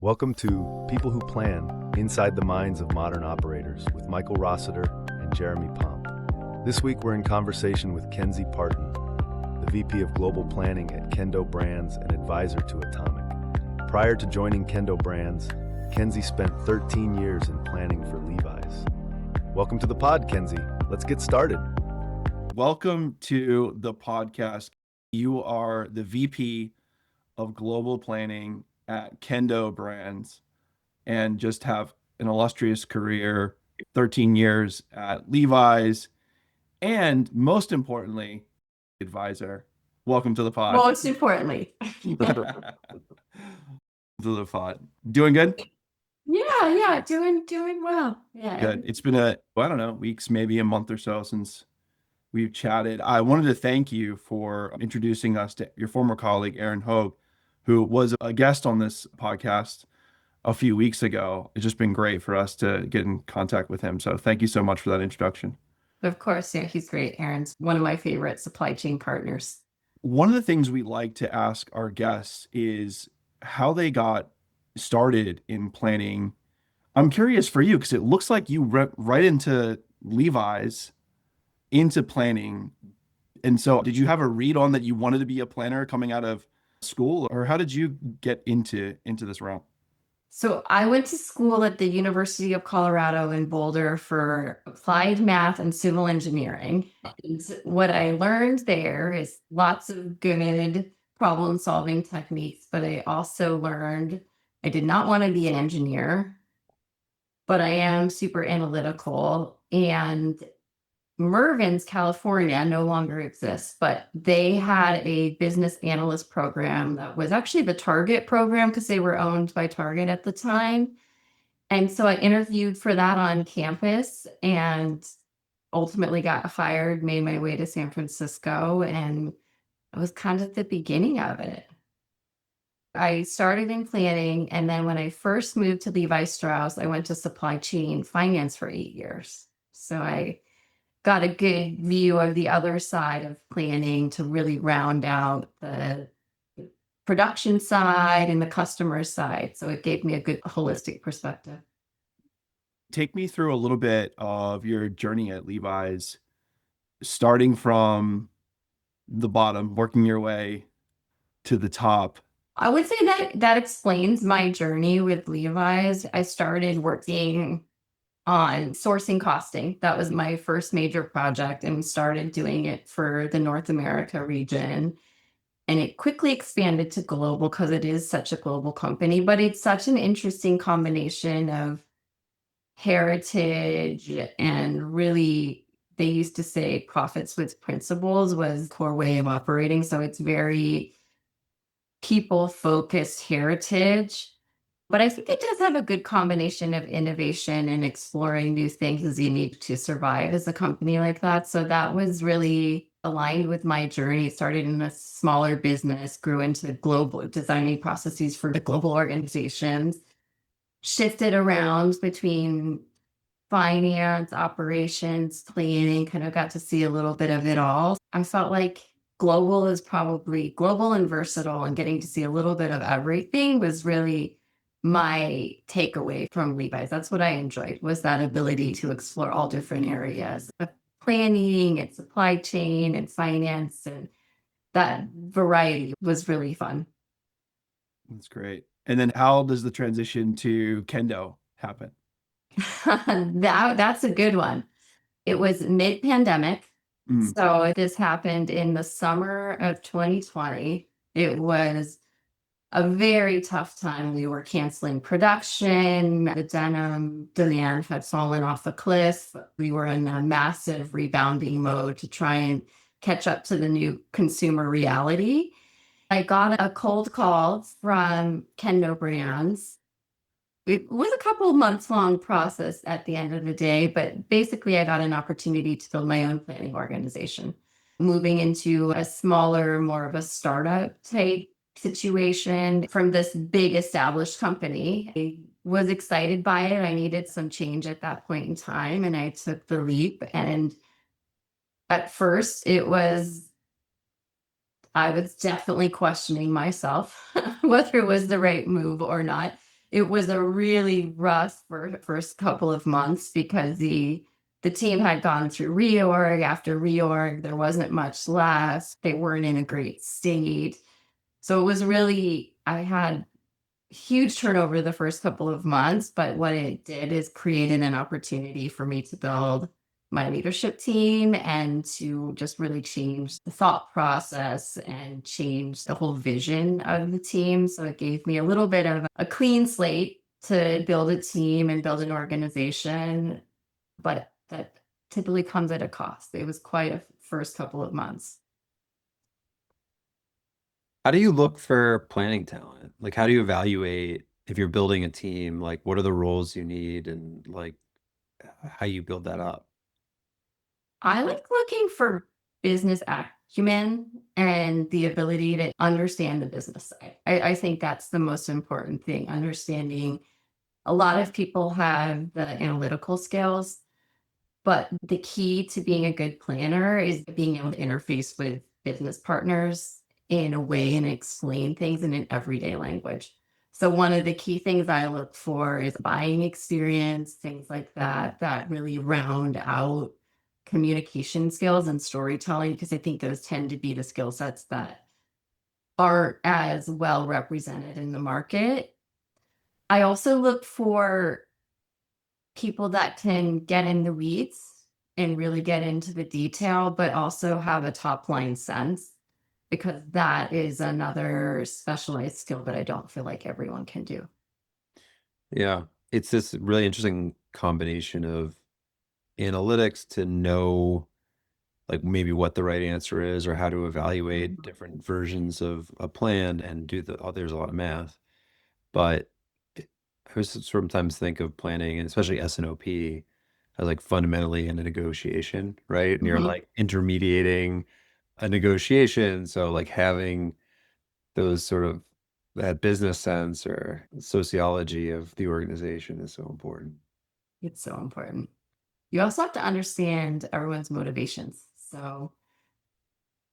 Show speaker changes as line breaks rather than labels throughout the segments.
Welcome to People Who Plan, Inside the Minds of Modern Operators with Michael Rossiter and Jeremy Pomp. This week we're in conversation with Kenzie Parton, the VP of Global Planning at Kendo Brands and advisor to Atomic. Prior to joining Kendo Brands, Kenzie spent 13 years in planning for Levi's. Welcome to the pod, Kenzie. Let's get started.
Welcome to the podcast. You are the VP of Global Planning at Kendo Brands and just have an illustrious career, 13 years at Levi's, and most importantly, advisor. Welcome to the pod.
Most importantly.
To the pod. Doing good?
Yeah, doing well. Yeah.
Good. It's been weeks, maybe a month or so since we've chatted. I wanted to thank you for introducing us to your former colleague, Aaron Hogue, who was a guest on this podcast a few weeks ago. It's just been great for us to get in contact with him. So thank you so much for that introduction.
Of course, yeah, he's great. Aaron's one of my favorite supply chain partners.
One of the things we like to ask our guests is how they got started in planning. I'm curious for you, because it looks like you went right into Levi's, into planning. And so did you have a read on that you wanted to be a planner coming out of school, or how did you get into this realm?
So I went to school at the University of Colorado in Boulder for applied math and civil engineering. And what I learned there is lots of good problem solving techniques, but I also learned I did not want to be an engineer, but I am super analytical. And Mervyn's, California no longer exists, but they had a business analyst program that was actually the Target program because they were owned by Target at the time. And so I interviewed for that on campus and ultimately got hired, made my way to San Francisco, and it was kind of the beginning of it. I started in planning, and then when I first moved to Levi Strauss, I went to supply chain finance for 8 years. So I got a good view of the other side of planning to really round out the production side and the customer side. So it gave me a good holistic perspective.
Take me through a little bit of your journey at Levi's, starting from the bottom, working your way to the top.
I would say that explains my journey with Levi's. I started working on sourcing costing. That was my first major project, and started doing it for the North America region. And it quickly expanded to global because it is such a global company, but it's such an interesting combination of heritage and really, they used to say profits with principles was core way of operating. So it's very people-focused heritage. But I think it does have a good combination of innovation and exploring new things you need to survive as a company like that. So that was really aligned with my journey. Started in a smaller business, grew into global designing processes for the global organizations, shifted around between finance, operations, planning, kind of got to see a little bit of it all. I felt like global is probably global and versatile, and getting to see a little bit of everything was really my takeaway from Levi's. That's what I enjoyed, was that ability to explore all different areas of planning and supply chain and finance, and that variety was really fun.
That's great. And then how does the transition to Kendo happen?
That's a good one. It was mid-pandemic. So this happened in the summer of 2020. It was a very tough time. We were canceling production. The denim demand had fallen off a cliff. We were in a massive rebounding mode to try and catch up to the new consumer reality. I got a cold call from Kendo Brands. It was a couple of months long process at the end of the day, but basically I got an opportunity to build my own planning organization, moving into a smaller, more of a startup type situation from this big established company. I was excited by it. I needed some change at that point in time, and I took the leap. And at first I was definitely questioning myself whether it was the right move or not. It was a really rough first couple of months because the team had gone through reorg after reorg. There wasn't much left. They weren't in a great state. So it was really, I had huge turnover the first couple of months, but what it did is created an opportunity for me to build my leadership team and to just really change the thought process and change the whole vision of the team. So it gave me a little bit of a clean slate to build a team and build an organization, but that typically comes at a cost. It was quite a first couple of months.
How do you look for planning talent? Like, how do you evaluate if you're building a team? Like, what are the roles you need and like how you build that up?
I like looking for business acumen and the ability to understand the business side. I think that's the most important thing. Understanding a lot of people have the analytical skills, but the key to being a good planner is being able to interface with business partners in a way and explain things in an everyday language. So one of the key things I look for is buying experience, things like that, that really round out communication skills and storytelling, because I think those tend to be the skill sets that aren't as well represented in the market. I also look for people that can get in the weeds and really get into the detail, but also have a top line sense, because that is another specialized skill that I don't feel like everyone can do.
Yeah, it's this really interesting combination of analytics to know like maybe what the right answer is or how to evaluate different versions of a plan and do there's a lot of math. But I was sometimes think of planning and especially S&OP as like fundamentally in a negotiation, right? And you're
Mhm.
like intermediating a negotiation. So like having those sort of that business sense or sociology of the organization is so important.
It's so important. You also have to understand everyone's motivations. So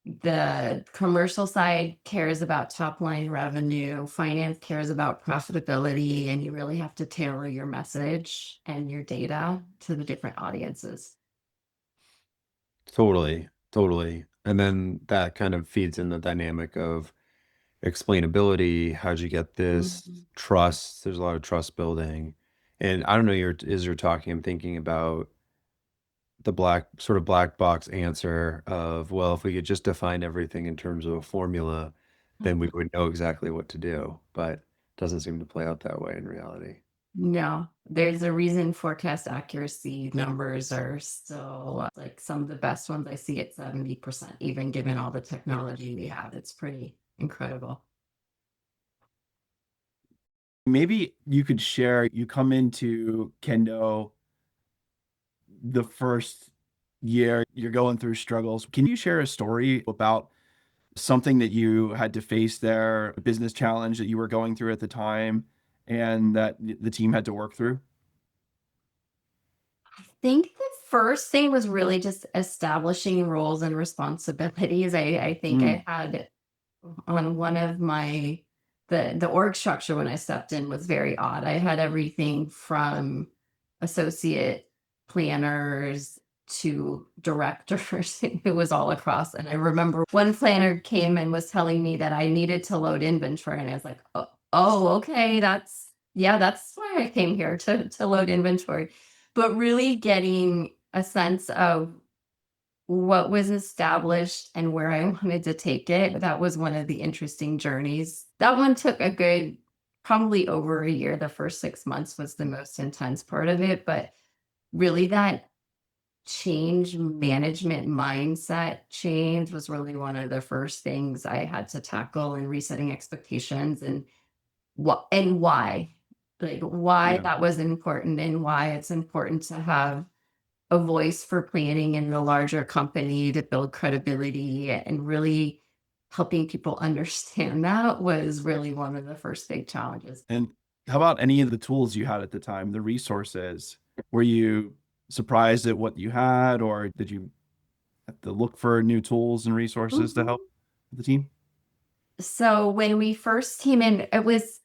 the commercial side cares about top line revenue, finance cares about profitability, and you really have to tailor your message and your data to the different audiences.
Totally, totally. And then that kind of feeds in the dynamic of explainability. How'd you get this?
Mhm.
Trust. There's a lot of trust building. And I don't know, as you're talking, I'm thinking about the black box answer of, well, if we could just define everything in terms of a formula, then we would know exactly what to do. But it doesn't seem to play out that way in reality.
No, there's a reason forecast accuracy numbers are still like some of the best ones I see at 70%, even given all the technology we have. It's pretty incredible.
Maybe you could share, you come into Kendo the first year, you're going through struggles. Can you share a story about something that you had to face there, a business challenge that you were going through at the time and that the team had to work through?
I think the first thing was really just establishing roles and responsibilities. I think
Mm,
I had on one of my the org structure when I stepped in was very odd. I had everything from associate planners to directors. It was all across. And I remember one planner came and was telling me that I needed to load inventory. And I was like, oh, okay, that's why I came here to load inventory. But really getting a sense of what was established and where I wanted to take it. That was one of the interesting journeys. That one took a good, probably over a year. The first 6 months was the most intense part of it, but really that change management mindset change was really one of the first things I had to tackle in resetting expectations and why. Like why
yeah.
that was important and why it's important to have a voice for planning in the larger company to build credibility and really helping people understand that was really one of the first big challenges.
And how about any of the tools you had at the time, the resources? Were you surprised at what you had, or did you have to look for new tools and resources to
Mhm.
help the team?
So when we first came in, it was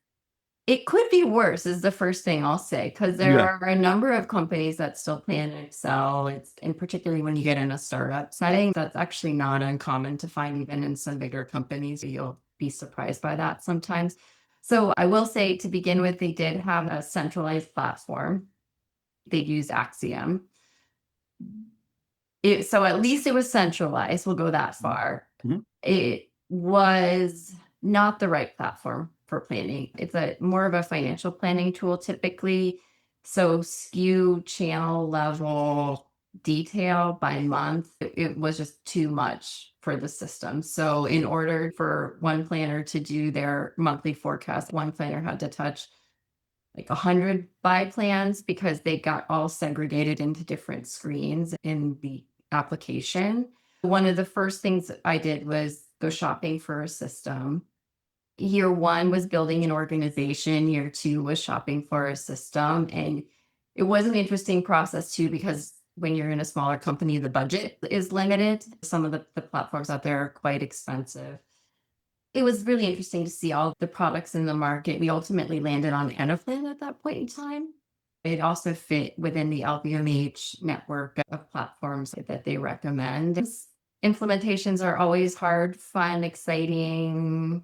It could be worse is the first thing I'll say, because there
Yeah.
are a number of companies that still plan in Excel. And particularly when you get in a startup setting, that's actually not uncommon to find even in some bigger companies. You'll be surprised by that sometimes. So I will say to begin with, they did have a centralized platform. They used Axiom. So at least it was centralized. We'll go that far.
Mhm.
It was not the right platform for planning. It's more of a financial planning tool typically. So SKU channel level detail by month, it was just too much for the system. So in order for one planner to do their monthly forecast, one planner had to touch like 100 buy plans because they got all segregated into different screens in the application. One of the first things I did was go shopping for a system. Year one was building an organization. Year two was shopping for a system. And it was an interesting process too, because when you're in a smaller company, the budget is limited. Some of the platforms out there are quite expensive. It was really interesting to see all the products in the market. We ultimately landed on Anaplan at that point in time. It also fit within the LVMH network of platforms that they recommend. Implementations are always hard, fun, exciting,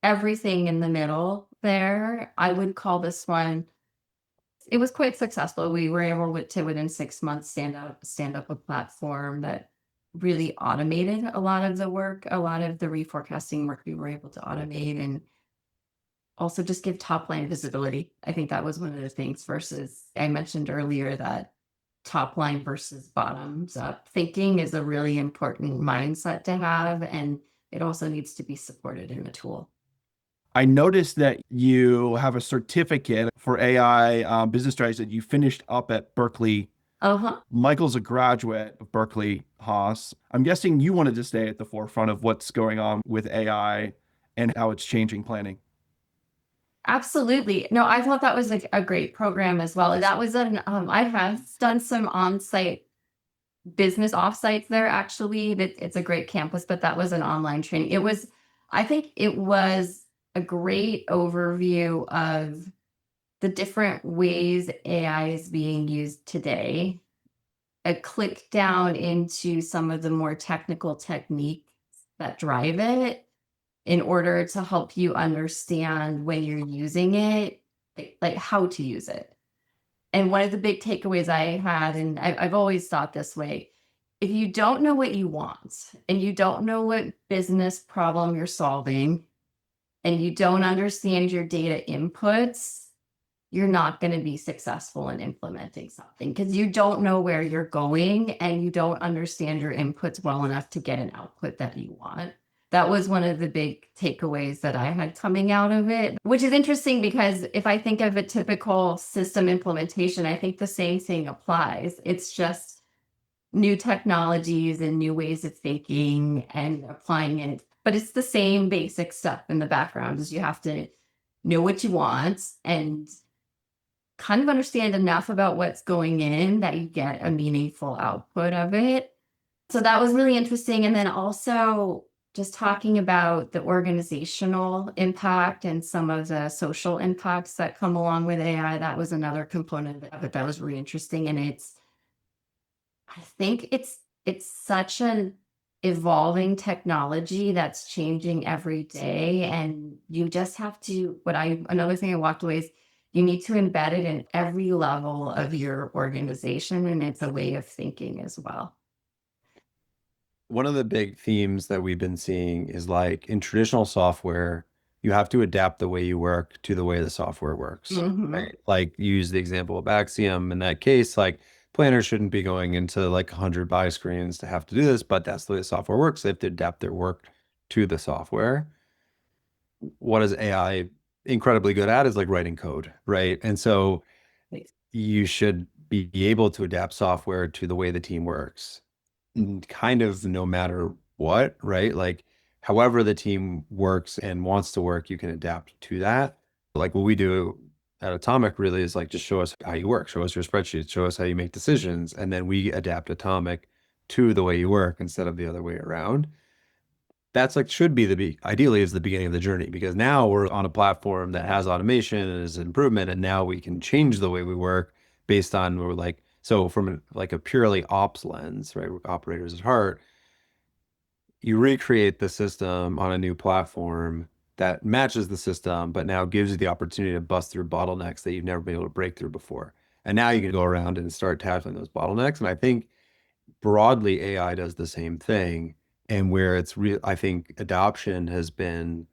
everything in the middle there. I would call this one, it was quite successful. We were able to within 6 months stand up a platform that really automated a lot of the work, a lot of the reforecasting work we were able to automate, and also just give top line visibility. I think that was one of the things versus I mentioned earlier that top line versus bottoms up thinking is a really important mindset to have, and it also needs to be supported in the tool.
I noticed that you have a certificate for AI business strategies that you finished up at Berkeley.
Uh-huh.
Michael's a graduate of Berkeley Haas. I'm guessing you wanted to stay at the forefront of what's going on with AI and how it's changing planning.
Absolutely. No, I thought that was a great program as well. That was I have done some on-site business offsites there actually. It's a great campus, but that was an online training. I think it was a great overview of the different ways AI is being used today. A click down into some of the more technical techniques that drive it in order to help you understand when you're using it, like how to use it. And one of the big takeaways I had, and I've always thought this way, if you don't know what you want and you don't know what business problem you're solving and you don't understand your data inputs, you're not going to be successful in implementing something because you don't know where you're going and you don't understand your inputs well enough to get an output that you want. That was one of the big takeaways that I had coming out of it, which is interesting because if I think of a typical system implementation, I think the same thing applies. It's just new technologies and new ways of thinking and applying it. But it's the same basic stuff in the background is you have to know what you want and kind of understand enough about what's going in that you get a meaningful output of it. So that was really interesting. And then also just talking about the organizational impact and some of the social impacts that come along with AI. That was another component of it that was really interesting. And I think it's such an evolving technology that's changing every day. And you just have to, another thing I walked away is you need to embed it in every level of your organization. And it's a way of thinking as well.
One of the big themes that we've been seeing is like in traditional software, you have to adapt the way you work to the way the software works, right? Like use the example of Axiom in that case, like planners shouldn't be going into like 100 buy screens to have to do this, but that's the way the software works. They have to adapt their work to the software. What is AI incredibly good at is like writing code, right? And so you should be able to adapt software to the way the team works, kind of no matter what, right? Like however the team works and wants to work, you can adapt to that. Like what we do at Atomic really is like just show us how you work, show us your spreadsheets, show us how you make decisions, and then we adapt Atomic to the way you work instead of the other way around. that's like should be ideally is the beginning of the journey, because now we're on a platform that has automation and is improvement, and now we can change the way we work based on we're like, so from like a purely ops lens, right? We're operators at heart. You recreate the system on a new platform that matches the system, but now gives you the opportunity to bust through bottlenecks that you've never been able to break through before. And now you can go around and start tackling those bottlenecks. And I think broadly AI does the same thing. And where it's real, I think adoption has been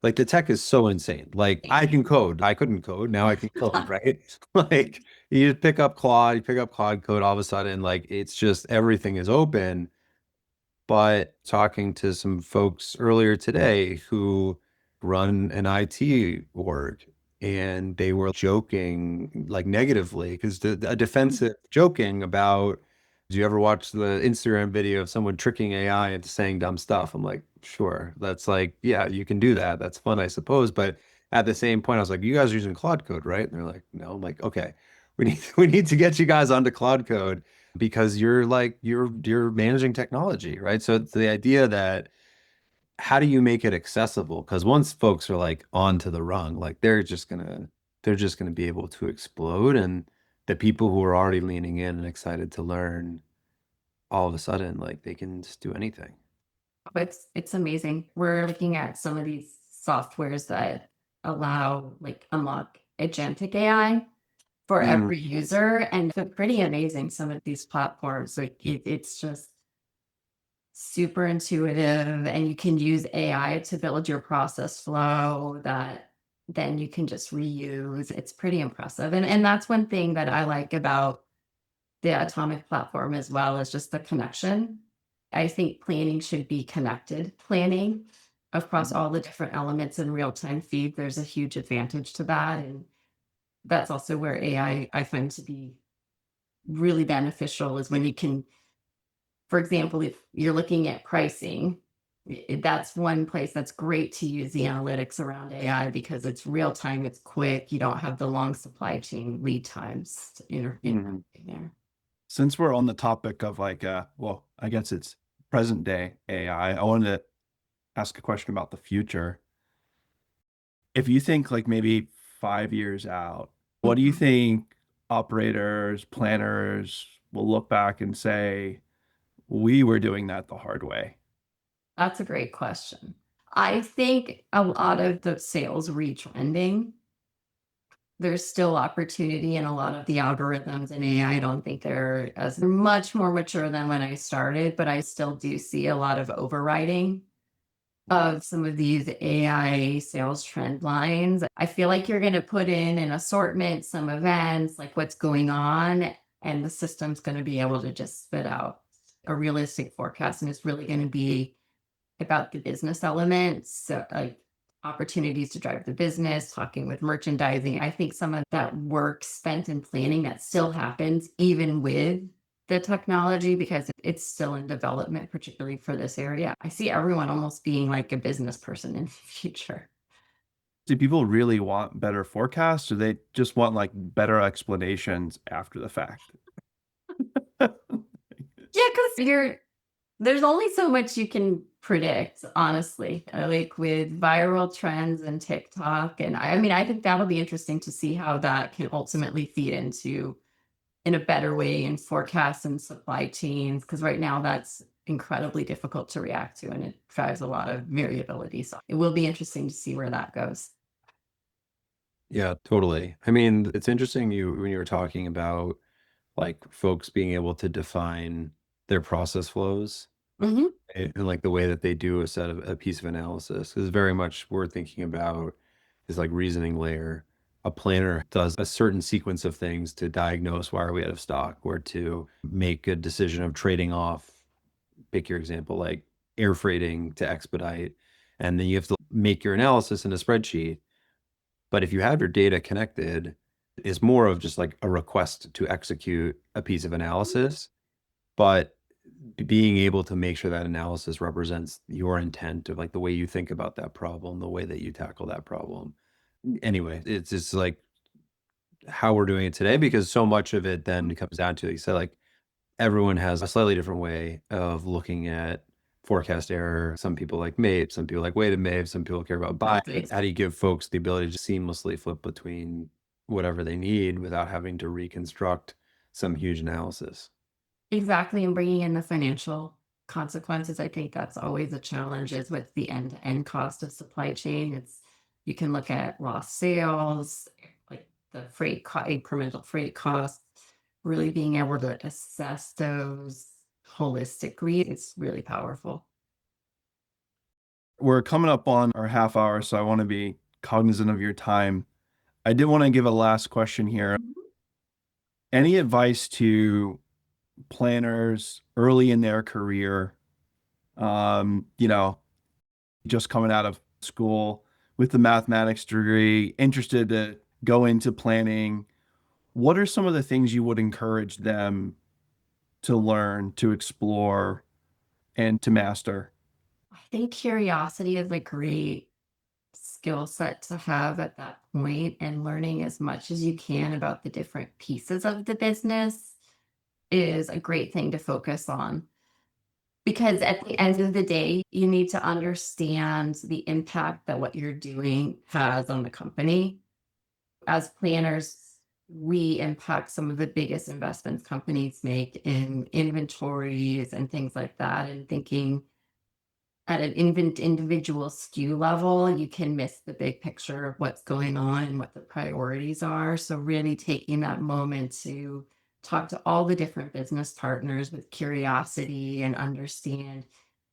like the tech is so insane. Like I can code. I couldn't code. Now I can code, right? Like you just pick up Claude, you pick up Claude code, all of a sudden, like it's just everything is open. But talking to some folks earlier today who run an IT org, and they were joking like negatively because a defensive joking about, do you ever watch the Instagram video of someone tricking AI into saying dumb stuff? I'm like, sure. That's like, yeah, you can do that. That's fun, I suppose. But at the same point, I was like, you guys are using Claude Code, right? And they're like, no. I'm like, okay, we need to get you guys onto Claude Code, because you're like you're managing technology, right? So it's the idea that how do you make it accessible? Because once folks are like onto the rung, like they're just gonna be able to explode, and the people who are already leaning in and excited to learn, all of a sudden, like they can just do anything.
It's amazing. We're looking at some of these softwares that allow like unlock agentic AI for every user, and it's pretty amazing. Some of these platforms, like it's just super intuitive, and you can use AI to build your process flow that then you can just reuse. It's pretty impressive. And that's one thing that I like about the Atomic platform as well, is just the connection. I think planning should be connected planning across all the different elements in real-time feed. There's a huge advantage to that. And that's also where AI I find to be really beneficial, is when you can, for example, if you're looking at pricing, that's one place that's great to use the analytics around AI, because it's real time, it's quick, you don't have the long supply chain lead times in there.
Since we're on the topic of like, well, I guess it's present day AI, I wanted to ask a question about the future. If you think like maybe 5 years out, what do you think operators, planners will look back and say, we were doing that the hard way?
That's a great question. I think a lot of the sales retrending, there's still opportunity in a lot of the algorithms in AI. I don't think they're as much more mature than when I started, but I still do see a lot of overriding of some of these AI sales trend lines. I feel like you're going to put in an assortment, some events, like what's going on, and the system's going to be able to just spit out a realistic forecast. And it's really going to be about the business elements, so like opportunities to drive the business, talking with merchandising. I think some of that work spent in planning that still happens even with the technology, because it's still in development, particularly for this area. I see everyone almost being like a business person in the future.
Do people really want better forecasts, or they just want like better explanations after the fact?
Yeah, because there's only so much you can predict, honestly, like with viral trends and TikTok. And I mean, I think that'll be interesting to see how that can ultimately feed into in a better way in forecasts and supply chains, because right now that's incredibly difficult to react to, and it drives a lot of variability. So it will be interesting to see where that goes.
Yeah, totally. I mean, it's interesting when you were talking about like folks being able to define their process flows,
Hmm.
and like the way that they do a piece of analysis is very much we're thinking about is like reasoning layer. A planner does a certain sequence of things to diagnose why are we out of stock, or to make a decision of trading off, pick your example, like air freighting to expedite. And then you have to make your analysis in a spreadsheet. But if you have your data connected, it's more of just like a request to execute a piece of analysis, but being able to make sure that analysis represents your intent of like the way you think about that problem, the way that you tackle that problem. Anyway, it's just like how we're doing it today, because so much of it then comes down to, like you said, like everyone has a slightly different way of looking at forecast error. Some people like MAVE, some people like weighted MAVE, some people care about buy. How do you give folks the ability to seamlessly flip between whatever they need without having to reconstruct some huge analysis?
Exactly. And bringing in the financial consequences. I think that's always a challenge, is with the end-to-end cost of supply chain. You can look at lost sales, like the incremental freight costs, really being able to assess those holistically. It's really powerful.
We're coming up on our half hour, so I want to be cognizant of your time. I did want to give a last question here. Any advice to planners early in their career, just coming out of school with the mathematics degree, interested to go into planning? What are some of the things you would encourage them to learn, to explore, and to master?
I think curiosity is a great skill set to have at that point, and learning as much as you can about the different pieces of the business is a great thing to focus on. Because at the end of the day, you need to understand the impact that what you're doing has on the company. As planners, we impact some of the biggest investments companies make in inventories and things like that. And thinking at an individual SKU level, you can miss the big picture of what's going on and what the priorities are. So really taking that moment to talk to all the different business partners with curiosity and understand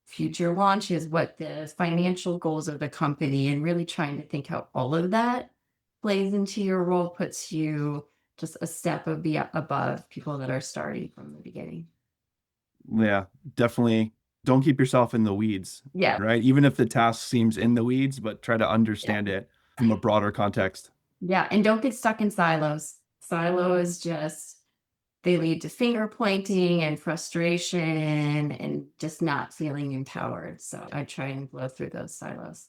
future launches, what the financial goals of the company, and really trying to think how all of that plays into your role puts you just a step above people that are starting from the beginning.
Yeah, definitely. Don't keep yourself in the weeds,
Yeah.
right? Even if the task seems in the weeds, but try to understand it from a broader context.
Yeah. And don't get stuck in silos. Silos they lead to finger pointing and frustration and just not feeling empowered. So I try and blow through those silos.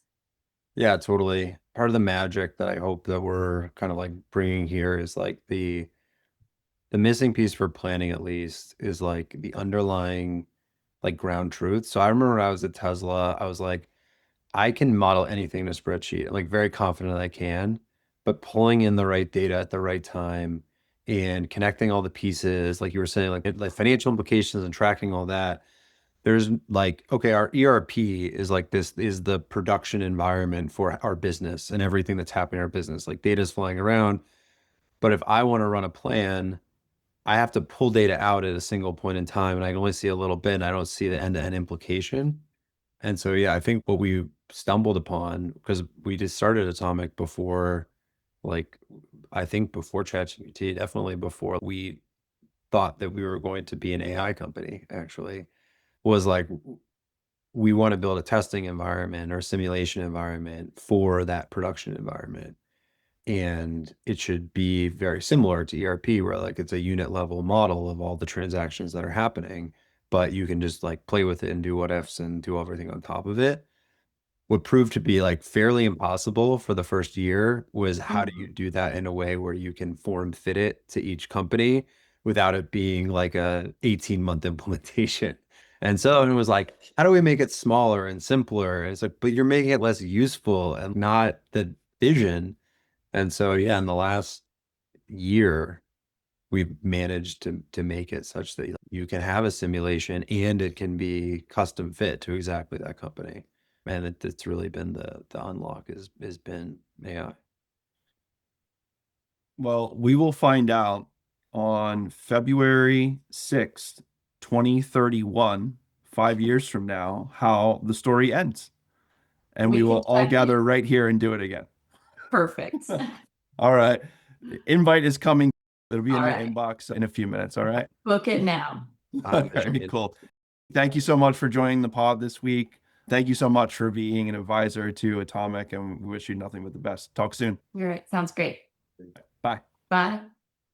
Yeah, totally. Part of the magic that I hope that we're kind of like bringing here is like the missing piece for planning, at least, is like the underlying like ground truth. So I remember when I was at Tesla, I was like, I can model anything in a spreadsheet. I'm like very confident I can, but pulling in the right data at the right time and connecting all the pieces, like you were saying, like financial implications and tracking all that. There's like, okay, our ERP is like this is the production environment for our business and everything that's happening in our business. Like data's flying around. But if I want to run a plan, I have to pull data out at a single point in time, and I can only see a little bit, and I don't see the end-to-end implication. And so, yeah, I think what we stumbled upon, because we just started Atomic before, like, I think before ChatGPT, definitely before we thought that we were going to be an AI company, actually, was like, we want to build a testing environment or simulation environment for that production environment. And it should be very similar to ERP, where like it's a unit level model of all the transactions that are happening, but you can just like play with it and do what ifs and do everything on top of it. What proved to be like fairly impossible for the first year was how do you do that in a way where you can form fit it to each company without it being like a 18-month implementation. And so it was like, how do we make it smaller and simpler? It's like, but you're making it less useful and not the vision. And so, yeah, in the last year, we've managed to make it such that you can have a simulation and it can be custom fit to exactly that company. And it's really been the unlock has been AI.
Well, we will find out on February 6th, 2031, 5 years from now, how the story ends. And we will all gather right here and do it again.
Perfect.
All right. The invite is coming. It'll be in
All
your
right.
inbox in a few minutes. All right.
Book it now.
Very cool. Thank you so much for joining the pod this week. Thank you so much for being an advisor to Atomic, and we wish you nothing but the best. Talk soon.
All right. Sounds great.
Bye.
Bye.